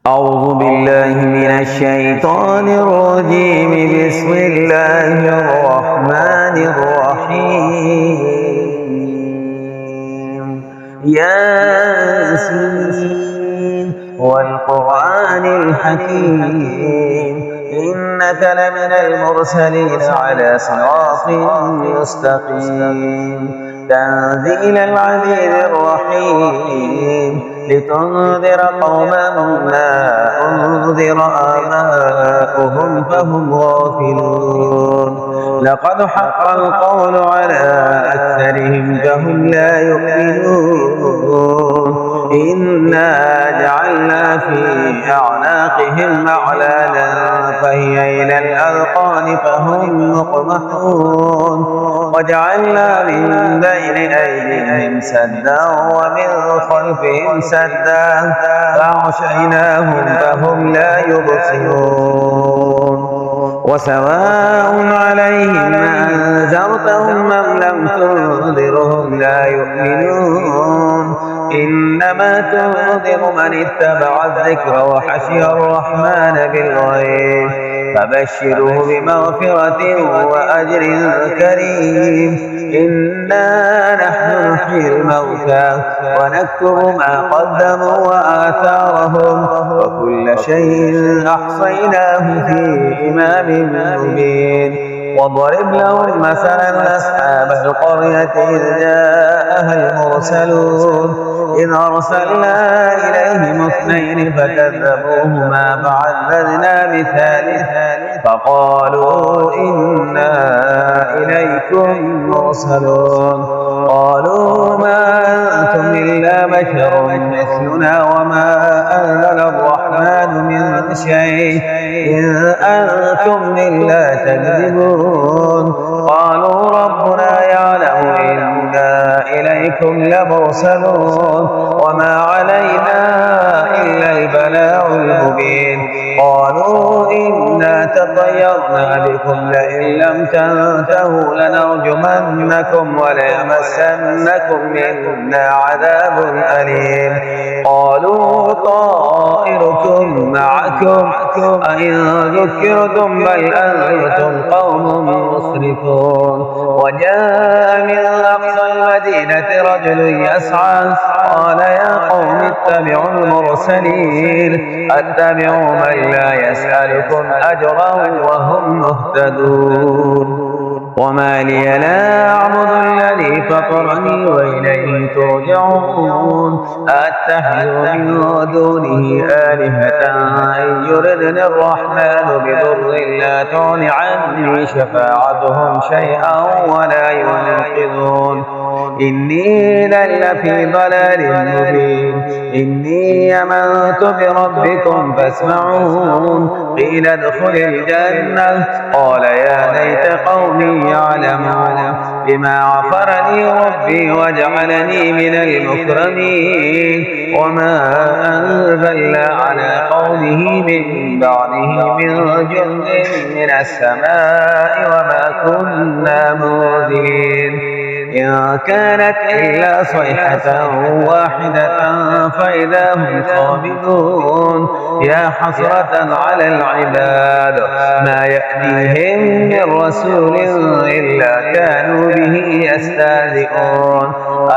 أعوذ بالله من الشيطان الرجيم. بسم الله الرحمن الرحيم. ياسين والقرآن الحكيم إنك لمن المرسلين على صراط مستقيم. تنزيل العزيز الرحيم لتنذر قوما ما أنذر آباؤهم فهم غافلون. لقد حق القول على أكثرهم فهم لا يؤمنون. إنا جعلنا في أعناقهم أغلالا فهي إلى الأذقان فهم مقمحون. وجعلنا من بين أيديهم سدا ومن خلفهم سدا فأغشيناهم فهم لا يبصرون. وسواء عليهم أنذرتهم أم لم تنذرهم لا يؤمنون. إنما تنذر من اتبع الذكر وخشي الرحمن بالغيب فبشره بمغفرة وأجر كريم. إنا نحن نحيي الموتى ونكتب ما قدموا وآثارهم وكل شيء أحصيناه في إمام مبين. واضرب لهم مثلا أصحاب القرية إذ جاءها المرسلون إذ أرسلنا إليهم اثنين فكذبوهما فعززنا بثالث فقالوا إنا إليكم مرسلون. قالوا ما أنتم إلا بشر مثلنا وما أنزل الرحمن من شيء إن أنتم إلا تكذبون. قالوا ربنا يعلم إنا إليكم لمرسلون وما علينا إلا البلاغ المبين. قالوا إنا تطيرنا بكم لئن لم تنتهوا لنرجمنكم وليمسنكم منا عذاب أليم. قالوا طائركم معكم أئن ذكرتم بل أنتم قوم مسرفون. وجاء من أقصى المدينة رجل يسعى قال يا قوم اتبعوا المرسلين اتبعوا من لا يسألكم أجرا وهم مهتدون. وما لي لا أعبد الذي فطرني وإليه ترجعون. أتخذ من دونه آلهة إن يردني الرحمن بضر لا تغن عني شفاعتهم شيئا ولا ينقذون. إني لفي ضلال مبين. إني آمنت بربكم فاسمعون. قيل ادخل الجنة قال يا ليت قومي يعلمون بما غفر لي ربي وجعلني من المكرمين. وما أنزلنا على قومه من بعده من جند من السماء وما كنا منزلين. إن كانت إلا صيحة واحدة فإذا هم خامدون. يا حسرة على العباد ما يأتيهم من رسول إلا كانوا به يستهزئون.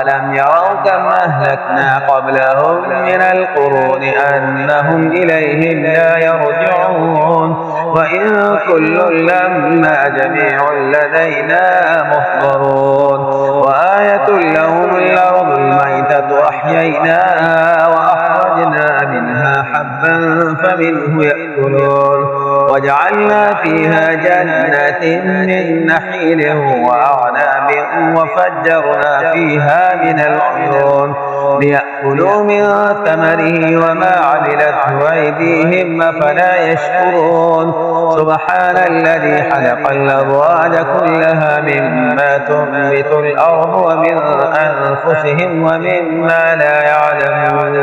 ألم يروا كم أهلكنا قبلهم من القرون أنهم إليهم لا يرجعون. وإن كل لما جميع لدينا محضرون. وآية لهم الأرض الميتة أحييناها وأخرجنا منها حبا فمنه يأكلون. وجعلنا فيها جنات من نخيل وأعناب وفجرنا فيها من العيون ليأكلوا من ثمره وما عملته أيديهم أفلا يشكرون. سبحان الذي خلق الأزواج كلها مما تنبت الأرض ومن أنفسهم ومما لا يعلمون.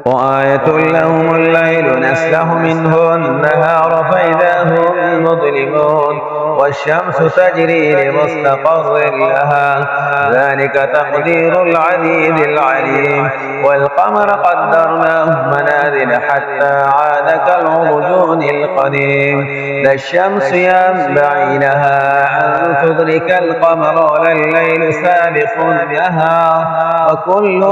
وآية لهم الليل نسلخ منه النهار فإذا هم مظلمون. والشمس تجري لمستقر لها ذلك تقدير العزيز العليم والقمر قدرناه منازل حتى عاد كالعرجون القديم لا الشمس ينبغي لها أن تدرك القمر ولا الليل سابق النهار وكل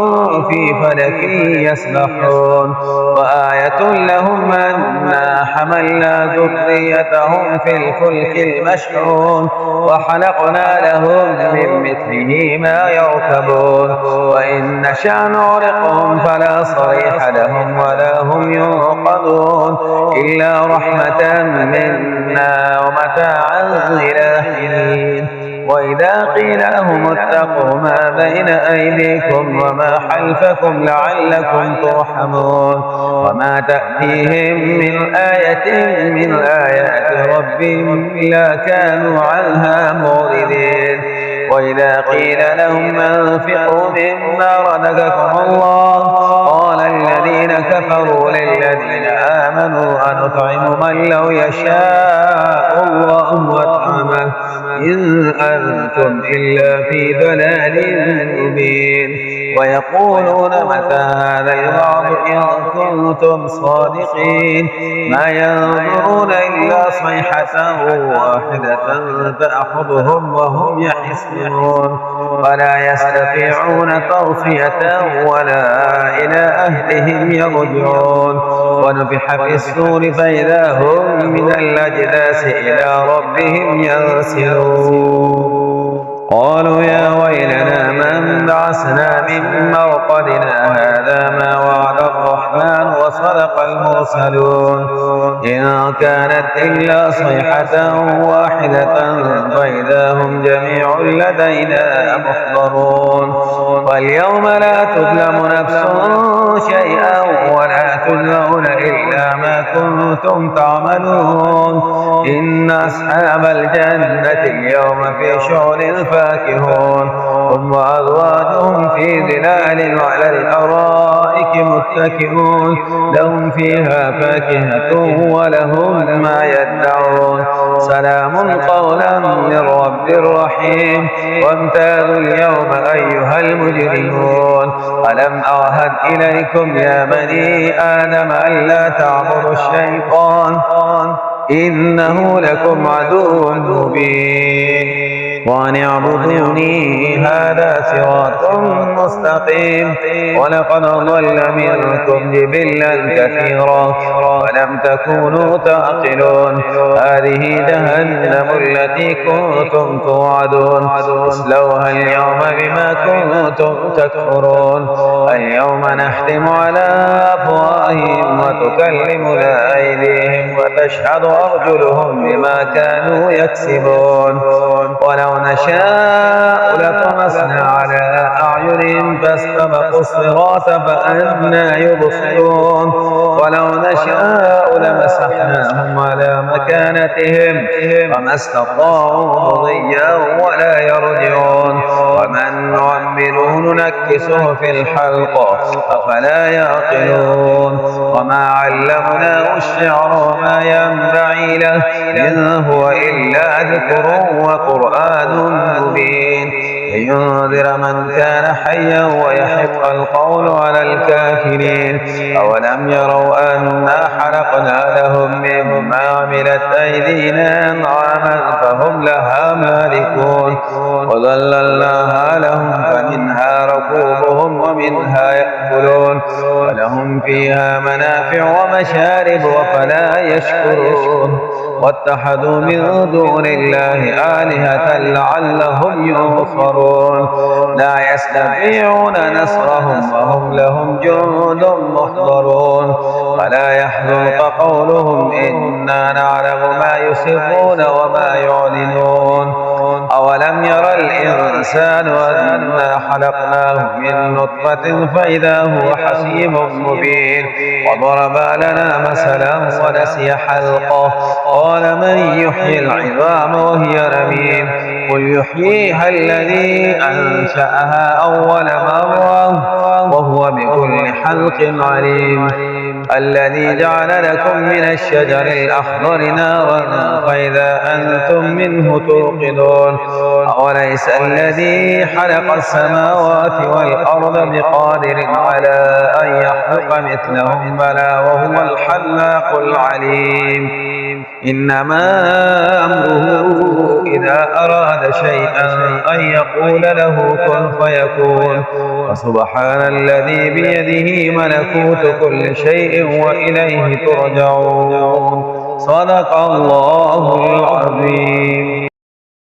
في فلك يسبحون وآية لهم أنا حملنا ذريتهم في الفلك المشحون وخلقنا لهم من مثله ما يركبون وإن نشأ نغرقهم فلا صريخ لهم ولا هم ينقذون إلا رحمة منا ومتاعا إلى حين وإذا قيل لهم اتقوا ما بين أيديكم وما خلفكم لعلكم ترحمون وما تأتيهم من آية من آيات ربهم إلا كانوا عنها معرضين وإذا قيل لهم انفقوا مما رزقكم الله قال الذين كفروا للذين آمنوا أنطعم من لو يشاء الله أطعمه إن أنتم إلا في ضلال مبين ويقولون متى هذا الوعد إن كنتم صادقين ما ينظرون إلا صيحة واحدة تأخذهم وهم يحسبون ولا يستطيعون توصية ولا إلى أهلهم يرجعون ونفخ في الصور فإذا هم من الأجداث إلى ربهم ينسلون قالوا يا ويلنا من بعثنا من مرقدنا هذا ما وعد الرحمن وصدق المرسلون إن كانت إلا صيحة واحدة فإذا هم جميع لدينا محضرون واليوم لا تظلم نفس شيئا ولا تجزون إلا ما كنتم تعملون إن أصحاب الجنة اليوم في شغل فاكهون هم وأزواجهم في ظلال على الأرائك متكئون لهم فيها فاكهة ولهم ما يدعون سلام قولا من رب رحيم وامتازوا اليوم أيها المجرمون ألم أعهد إليكم يا بني آدم ألا تعبدوا الشيطان إنه لكم عدو مبين وأن اعبدوني هذا صراط مستقيم ولقد ضل منكم جبلا كثيرا ولم تكونوا تعقلون هذه جهنم التي كنتم توعدون اصلوها اليوم بما كنتم تكفرون اليوم نختم على أفواههم وتكلمنا أيديهم وتشهد أرجلهم بما كانوا يكسبون ولو نشاء لطمسنا على أعينهم فاستبقوا الصراط فأنى يبصرون ولو نشاء لمسحناهم على مكانتهم وما استطاعوا مضيا ولا يرجعون ومن نعمره ننكسه في الحلق أفلا يعقلون وما علمناه الشعر وما ينبغي له إن هو إلا ذكر وقرآن مبين لينذر من كان حيا ويحق القول على الكافرين أولم يروا أنا خلقنا لهم مما عملت أيدينا أنعاما فهم لها مالكون وظللناها لهم فمنها ركوبهم ومنها يأكلون ولهم فيها منافع ومشارب وفلا يشكرون واتخذوا من دون الله آلهة لعلهم ينصرون لا يستطيعون نصرهم وهم لهم جند محضرون فلا يحزنك قولهم إنا نعلم ما يسرون وما يعلنون أولم ير الإنسان أنا خلقناه من نطفة فإذا هو حسيب مبين وضرب لنا مثلا ونسي خلقه قال من يحيي العظام وهي رميم قل يحييها الذي أنشأها أول مرة وهو بكل خلق عليم الذي جعل لكم من الشجر الأخضر نارا فإذا أنتم منه توقدون أوليس الذي خلق السماوات والأرض بقادر على أن يخلق مثلهم بلى وهو الخلاق العليم إنما أمره إذا أراد شيئا أن يقول له كن فيكون وسبحان الذي بيده ملكوت كل شيء وإليه ترجعون صدق الله العظيم.